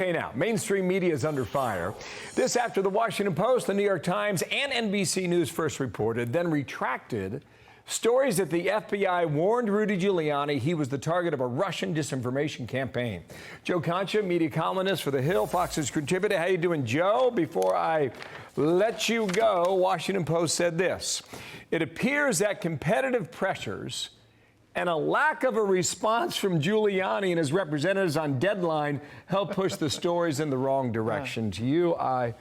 Okay, now, mainstream media is under fire. This after the Washington Post, the New York Times, and NBC News first reported, then retracted stories that the FBI warned Rudy Giuliani he was the target of a Russian disinformation campaign. Joe Concha, media columnist for The Hill, Fox News contributor. How you doing, Joe? Before I let you go, Washington Post said this. It appears that competitive pressures and a lack of a response from Giuliani and his representatives on deadline helped push the stories in the wrong direction. To you, I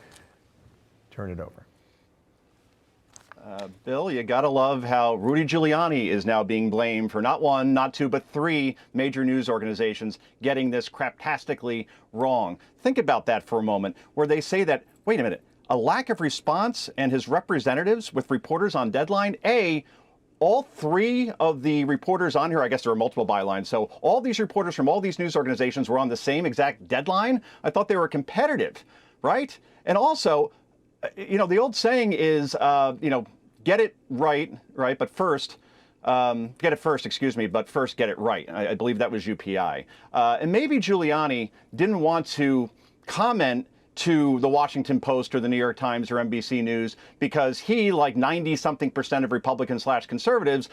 turn it over. Bill, you gotta love how Rudy Giuliani is now being blamed for not one, not two, but three major news organizations getting this craptastically wrong. Think about that for a moment, where they say that, wait a minute, a lack of response and his representatives with reporters on deadline, all three of the reporters on here, I guess there are multiple bylines, so all these reporters from all these news organizations were on the same exact deadline? I thought they were competitive, right? And also, the old saying is, get it right, but first, get it first, excuse me, but first get it right. I believe that was UPI. And maybe Giuliani didn't want to comment to the Washington Post or the New York Times or NBC News because he, like 90-something% of Republicans/conservatives,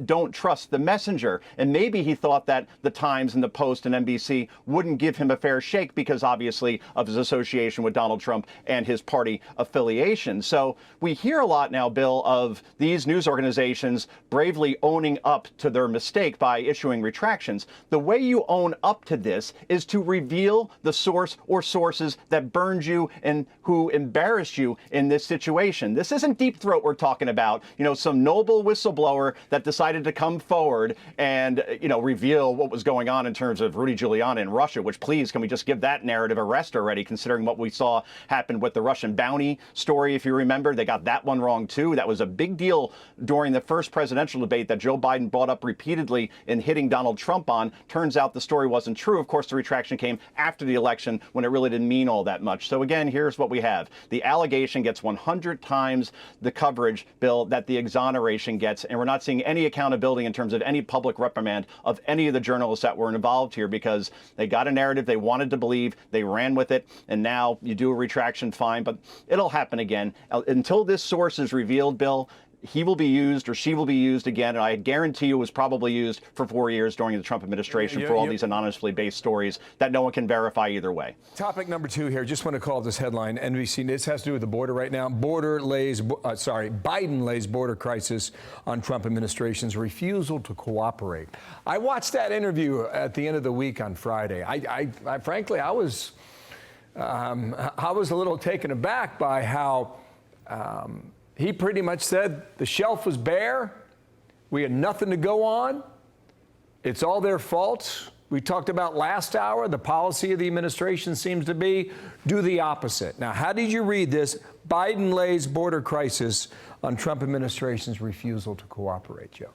don't trust the messenger. And maybe he thought that the Times and the Post and NBC wouldn't give him a fair shake because, obviously, of his association with Donald Trump and his party affiliation. So we hear a lot now, Bill, of these news organizations bravely owning up to their mistake by issuing retractions. The way you own up to this is to reveal the source or sources that burned you and who embarrassed you in this situation. This isn't Deep Throat we're talking about, some noble whistleblower that decided to come forward and, reveal what was going on in terms of Rudy Giuliani in Russia, which, please, can we just give that narrative a rest already, considering what we saw happen with the Russian bounty story, if you remember. They got that one wrong, too. That was a big deal during the first presidential debate that Joe Biden brought up repeatedly in hitting Donald Trump on. Turns out the story wasn't true. Of course, the retraction came after the election when it really didn't mean all that much. So again, here's what we have. The allegation gets 100 times the coverage, Bill, that the exoneration gets, and we're not seeing any accountability in terms of any public reprimand of any of the journalists that were involved here because they got a narrative they wanted to believe, they ran with it, and now you do a retraction, fine, but it'll happen again. Until this source is revealed, Bill, he will be used or she will be used again, and I guarantee you was probably used for 4 years during the Trump administration for all these anonymously based stories that no one can verify either way. Topic number 2 here. Just want to call this headline. NBC. This has to do with the border right now. Biden lays border crisis on Trump administration's refusal to cooperate. I watched that interview at the end of the week on Friday. I frankly, I was a little taken aback by how he pretty much said the shelf was bare. We had nothing to go on. It's all their fault. We talked about last hour. The policy of the administration seems to be do the opposite. Now, how did you read this? Biden lays border crisis on Trump administration's refusal to cooperate, Joe.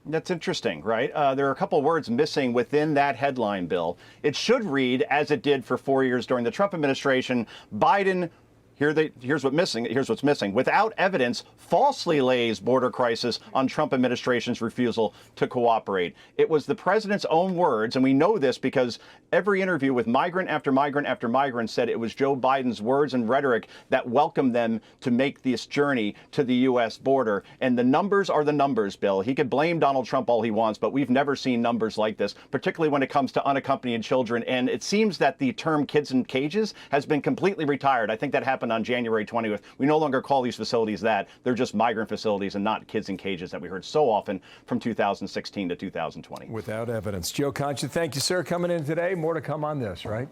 That's interesting, right? There are a couple words missing within that headline, Bill. It should read, as it did for 4 years during the Trump administration, Biden, here's what's missing. Without evidence, falsely lays border crisis on Trump administration's refusal to cooperate. It was the president's own words, and we know this because every interview with migrant after migrant after migrant said it was Joe Biden's words and rhetoric that welcomed them to make this journey to the U.S. border. And the numbers are the numbers, Bill. He could blame Donald Trump all he wants, but we've never seen numbers like this, particularly when it comes to unaccompanied children. And it seems that the term kids in cages has been completely retired. I think that happened on January 20th. We no longer call these facilities that. They're just migrant facilities and not kids in cages that we heard so often from 2016 to 2020. Without evidence. Joe Concha, thank you, sir, coming in today. More to come on this, right?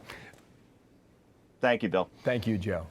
Thank you, Bill. Thank you, Joe.